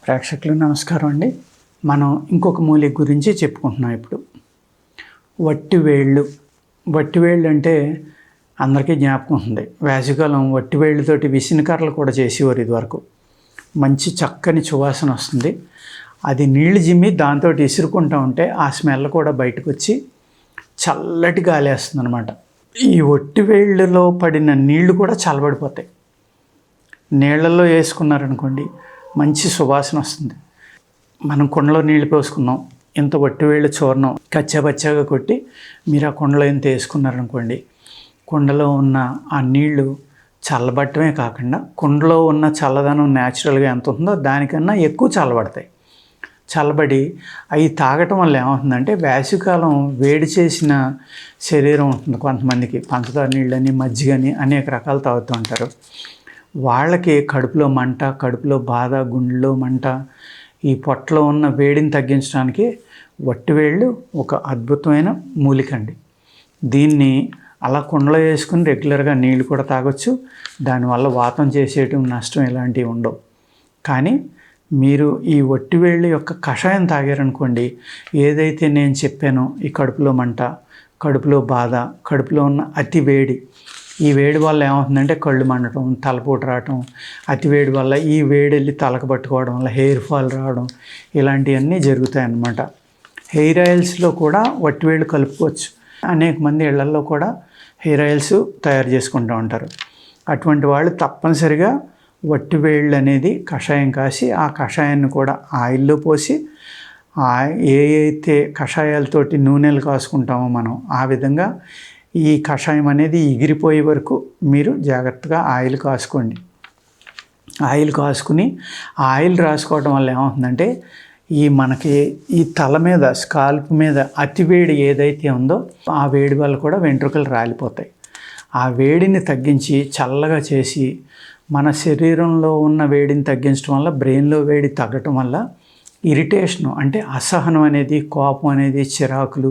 ప్రేక్షకులకు నమస్కారం అండి. మనం ఇంకొక మూలిక గురించి చెప్పుకుంటున్నాం ఇప్పుడు. వట్టివేళ్ళు. వట్టివేళ్ళు అంటే అందరికీ జ్ఞాపకం ఉంది. వేసవికాలం వట్టివేళ్ళతోటి విసినకర్రలు కూడా చేసేవారు ఇదివరకు. మంచి చక్కని సువాసన వస్తుంది. అది నీళ్లు జిమ్మి దాంతో ఇసురుకుంటూ ఉంటే ఆ స్మెల్ కూడా బయటకు వచ్చి చల్లటి గాలి వేస్తుంది అనమాట. ఈ వట్టివేళ్ళలో పడిన నీళ్లు కూడా చల్లబడిపోతాయి. నీళ్ళల్లో వేసుకున్నారనుకోండి, మంచి సువాసన వస్తుంది. మనం కుండలో నీళ్ళు పోసుకున్నాం, ఇంత వట్టివేళ్ళు చూర్ణం కచ్చాపచ్చాగా కొట్టి మీరు ఆ కుండలో ఇంత వేసుకున్నారనుకోండి, కుండలో ఉన్న ఆ నీళ్లు చల్లబట్టమే కాకుండా కుండలో ఉన్న చల్లదనం న్యాచురల్గా ఎంత ఉంటుందో దానికన్నా ఎక్కువ చల్లబడతాయి. చల్లబడి అవి తాగటం వల్ల ఏమవుతుందంటే, వేసవికాలం వేడి చేసిన శరీరం ఉంటుంది కొంతమందికి, పంచదార నీళ్ళని మజ్జిగని అనేక రకాలు తాగుతూ ఉంటారు. వాళ్ళకి కడుపులో మంట, కడుపులో బాధ, గుండెలో మంట, ఈ పొట్టలో ఉన్న వేడిని తగ్గించడానికి వట్టివేళ్ళు ఒక అద్భుతమైన మూలిక అండి. దీన్ని అలా కుండలో వేసుకుని రెగ్యులర్గా నీళ్ళు కూడా తాగొచ్చు. దానివల్ల వాతం చేసేయటం నష్టం ఇలాంటివి ఉండవు. కానీ మీరు ఈ వట్టివేళ్ళు యొక్క కషాయం తాగారనుకోండి, ఏదైతే నేను చెప్పానో ఈ కడుపులో మంట, కడుపులో బాధ, కడుపులో ఉన్న అతి వేడి, ఈ వేడి వల్ల ఏమవుతుందంటే కళ్ళు మండటం, తలపోటు రావటం, అతి వేడి వల్ల ఈ వేడి వెళ్ళి తలకు పట్టుకోవడం వల్ల హెయిర్ ఫాల్ రావడం, ఇలాంటివన్నీ జరుగుతాయి అన్నమాట. హెయిర్ ఆయిల్స్లో కూడా వట్టివేళ్ళు కలుపుకోవచ్చు. అనేక మంది ఇళ్లల్లో కూడా హెయిర్ ఆయిల్స్ తయారు చేసుకుంటూ ఉంటారు. అటువంటి వాళ్ళు తప్పనిసరిగా వట్టివేళ్ళు అనేది కషాయం కాసి ఆ కషాయాన్ని కూడా ఆయిల్లో పోసి ఏ అయితే కషాయాలతోటి నూనెలు కాసుకుంటామో మనం, ఆ విధంగా ఈ కషాయం అనేది ఎగిరిపోయే వరకు మీరు జాగ్రత్తగా ఆయిల్ కాసుకోండి. ఆయిల్ కాసుకుని ఆయిల్ రాసుకోవడం వల్ల ఏమవుతుందంటే, మనకి ఈ తల మీద, స్కాల్ప్ మీద అతివేడి ఏదైతే ఉందో ఆ వేడి వల్ల కూడా వెంట్రుకలు రాలిపోతాయి. ఆ వేడిని తగ్గించి చల్లగా చేసి మన శరీరంలో ఉన్న వేడిని తగ్గించడం వల్ల బ్రెయిన్లో వేడి తగ్గటం వల్ల ఇరిటేషను అంటే అసహనం అనేది, కోపం అనేది, చిరాకులు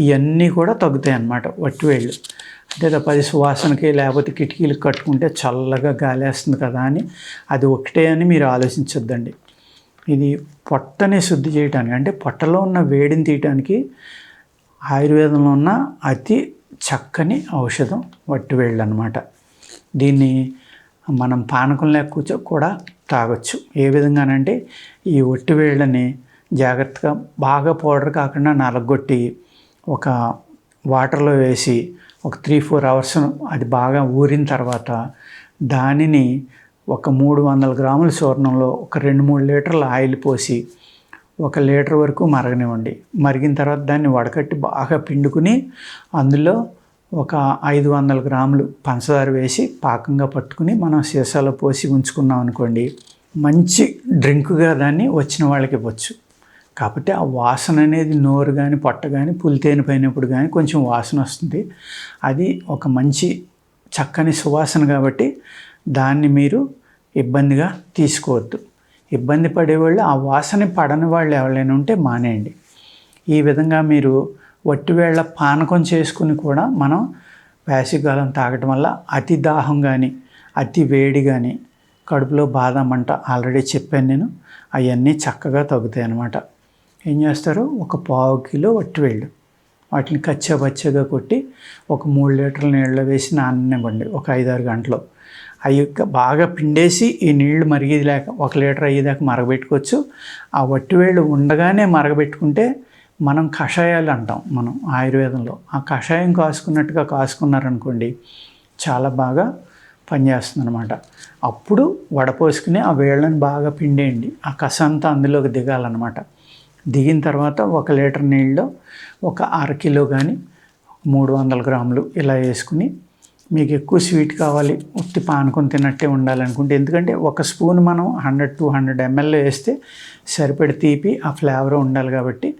ఇవన్నీ కూడా తగ్గుతాయి అన్నమాట వట్టివేళ్ళు. అంటే తప్పది సువాసనకి లేకపోతే కిటికీలకు కట్టుకుంటే చల్లగా గాలి వేస్తుంది కదా అని అది ఒకటే అని మీరు ఆలోచించొద్దండి. ఇది పొట్టని శుద్ధి చేయడానికి, అంటే పొట్టలో ఉన్న వేడిని తీయటానికి ఆయుర్వేదంలో ఉన్న అతి చక్కని ఔషధం వట్టివేళ్ళు అన్నమాట. దీన్ని మనం పానకం లేక కూడా తాగొచ్చు. ఏ విధంగానంటే, ఈ వట్టివేళ్ళని జాగ్రత్తగా బాగా పౌడర్ కాకుండా నలగొట్టి ఒక వాటర్లో వేసి ఒక 3-4 అవర్స్ అది బాగా ఊరిన తర్వాత దానిని ఒక 300 గ్రాముల చూర్ణంలో ఒక 2-3 లీటర్ల ఆయిల్ పోసి 1 లీటర్ వరకు మరగనివ్వండి. మరిగిన తర్వాత దాన్ని వడకట్టి బాగా పిండుకుని అందులో ఒక 500 గ్రాములు పంచదార వేసి పాకంగా పట్టుకుని మనం సీసాలో పోసి ఉంచుకున్నాం అనుకోండి, మంచి డ్రింక్గా దాన్ని వచ్చిన వాళ్ళకి ఇవ్వచ్చు. కాబట్టి ఆ వాసన అనేది నోరు కానీ పొట్ట కానీ పులితేనె పోయినప్పుడు కానీ కొంచెం వాసన వస్తుంది. అది ఒక మంచి చక్కని సువాసన కాబట్టి దాన్ని మీరు ఇబ్బందిగా తీసుకోవద్దు. ఇబ్బంది పడేవాళ్ళు, ఆ వాసన పడని వాళ్ళు ఎవరైనా ఉంటే మానేయండి. ఈ విధంగా మీరు వట్టివేళ్ళ పానకం చేసుకుని కూడా మనం వేసవికాలం తాగటం వల్ల అతి దాహం కానీ, అతి వేడి కానీ, కడుపులో బాధ మంట ఆల్రెడీ చెప్పాను నేను, అవన్నీ చక్కగా తగ్గుతాయి అన్నమాట. ఏం చేస్తారు, ఒక 1/4 కిలో వట్టివేళ్ళు వాటిని కచ్చాపచ్చగా కొట్టి ఒక 3 లీటర్ల నీళ్ళలో వేసి నాననివ్వండి ఒక 5-6 గంటలు. అవి బాగా పిండేసి ఈ నీళ్లు మరిగేది లేక 1 లీటర్ అయ్యేదాకా మరగబెట్టుకోవచ్చు. ఆ వట్టివేళ్ళు ఉండగానే మరగబెట్టుకుంటే మనం కషాయాలు అంటాం మనం ఆయుర్వేదంలో. ఆ కషాయం కాసుకున్నట్టుగా కాసుకున్నారనుకోండి, చాలా బాగా పనిచేస్తుంది అనమాట. అప్పుడు వడపోసుకుని ఆ వేళ్ళని బాగా పిండేయండి. ఆ కస అంతా అందులోకి దిగాలన్నమాట. దిగిన తర్వాత 1 లీటర్ నీళ్ళలో ఒక 1/2 కిలో కానీ 300 గ్రాములు ఇలా వేసుకుని, మీకు ఎక్కువ స్వీట్ కావాలి, ఉత్తి పానకం తిన్నట్టే ఉండాలనుకుంటే, ఎందుకంటే 1 స్పూన్ మనం 100-200 ml వేస్తే సరిపడి తీపి ఆ ఫ్లేవర్ ఉండాలి కాబట్టి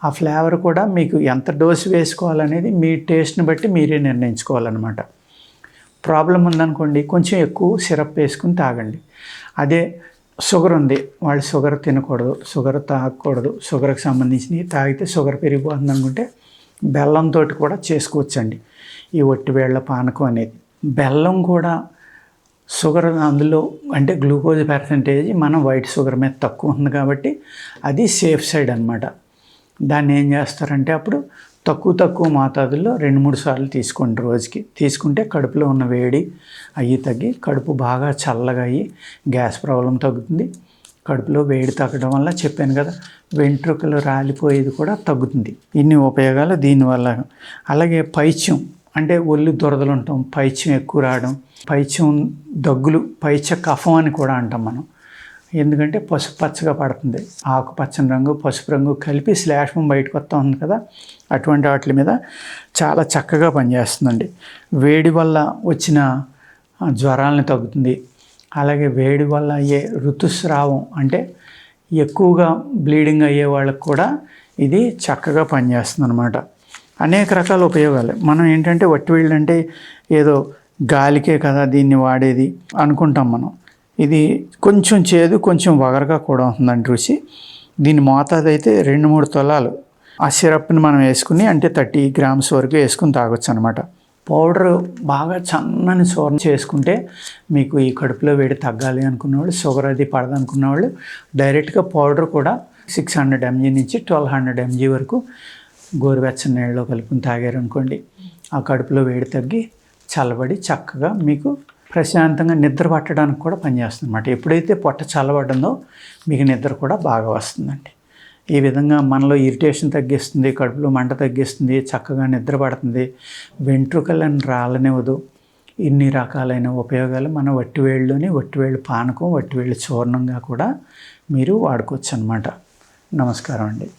ఆ ఫ్లేవర్ కూడా మీకు ఎంత డోసు వేసుకోవాలనేది మీ టేస్ట్ని బట్టి మీరే నిర్ణయించుకోవాలన్నమాట. ప్రాబ్లం ఉందనుకోండి, కొంచెం ఎక్కువ సిరప్ వేసుకుని తాగండి. అదే షుగర్ ఉంది, వాళ్ళు షుగర్ తినకూడదు, షుగర్ తాగకూడదు, షుగర్కి సంబంధించినవి తాగితే షుగర్ పెరిగిపోతుంది అనుకుంటే బెల్లంతో కూడా చేసుకోవచ్చండి ఈ వట్టివేళ్ళ పానకం అనేది. బెల్లం కూడా షుగర్ అందులో అంటే గ్లూకోజ్ పర్సంటేజ్ మనం వైట్ షుగర్ మీద తక్కువ ఉంది కాబట్టి అది సేఫ్ సైడ్ అనమాట. దాన్ని ఏం చేస్తారంటే అప్పుడు తక్కువ మోతాదుల్లో 2-3 సార్లు తీసుకోండి రోజుకి. తీసుకుంటే కడుపులో ఉన్న వేడి అయ్యి తగ్గి కడుపు బాగా చల్లగా అయ్యి గ్యాస్ ప్రాబ్లం తగ్గుతుంది. కడుపులో వేడి తగ్గడం వల్ల చెప్పాను కదా, వెంట్రుకలు రాలిపోయేది కూడా తగ్గుతుంది. ఇన్ని ఉపయోగాలు దీనివల్ల. అలాగే పైత్యం అంటే ఒళ్ళు దురదలు ఉంటాం, పైత్యం ఎక్కువ రావడం, పైత్యం దగ్గులు, పైత్య కఫం అని కూడా అంటాం మనం. ఎందుకంటే పసుపు పచ్చగా పడుతుంది, ఆకుపచ్చని రంగు పసుపు రంగు కలిపి శ్లేష్మం బయటకు వస్తూ ఉంది కదా, అటువంటి వాటి మీద చాలా చక్కగా పనిచేస్తుందండి. వేడి వల్ల వచ్చిన జ్వరాలను తగ్గుతుంది. అలాగే వేడి వల్ల అయ్యే ఋతుస్రావం అంటే ఎక్కువగా బ్లీడింగ్ అయ్యే వాళ్ళకు కూడా ఇది చక్కగా పనిచేస్తుంది అనమాట. అనేక రకాల ఉపయోగాలు. మనం ఏంటంటే వట్టివేళ్ళు అంటే ఏదో గాలికే కదా దీన్ని వాడేది అనుకుంటాం మనం. ఇది కొంచెం చేదు, కొంచెం వగరగా కూడా ఉంటుందండి రుచి. దీని మోతాదు అయితే 2-3 తొలాలు ఆ సిరప్ని మనం వేసుకుని అంటే 30 గ్రామ్స్ వరకు వేసుకుని తాగొచ్చు అనమాట. పౌడరు బాగా సన్నని చూర్ణం చేసుకుంటే మీకు ఈ కడుపులో వేడి తగ్గాలి అనుకున్నవాళ్ళు, షుగర్ అది పడదనుకున్నవాళ్ళు డైరెక్ట్గా పౌడర్ కూడా 600 mg నుంచి 1200 mg వరకు గోరువెచ్చని నీళ్ళలో కలుపుకొని తాగారనుకోండి, ఆ కడుపులో వేడి తగ్గి చల్లబడి చక్కగా మీకు ప్రశాంతంగా నిద్ర పట్టడానికి కూడా పనిచేస్తుంది అన్నమాట. ఎప్పుడైతే పొట్ట చల్లబడిందో మీకు నిద్ర కూడా బాగా వస్తుందండి. ఈ విధంగా మనలో ఇరిటేషన్ తగ్గిస్తుంది, కడుపులో మంట తగ్గిస్తుంది, చక్కగా నిద్ర పడుతుంది, వెంట్రుకలను రాలనివ్వదు. ఇన్ని రకాలైన ఉపయోగాలు మన వట్టివేళ్ళలోని వట్టివేళ్ళు పానకం, వట్టివేళ్ళు చూర్ణంగా కూడా మీరు వాడుకోవచ్చు అన్నమాట. నమస్కారం అండి.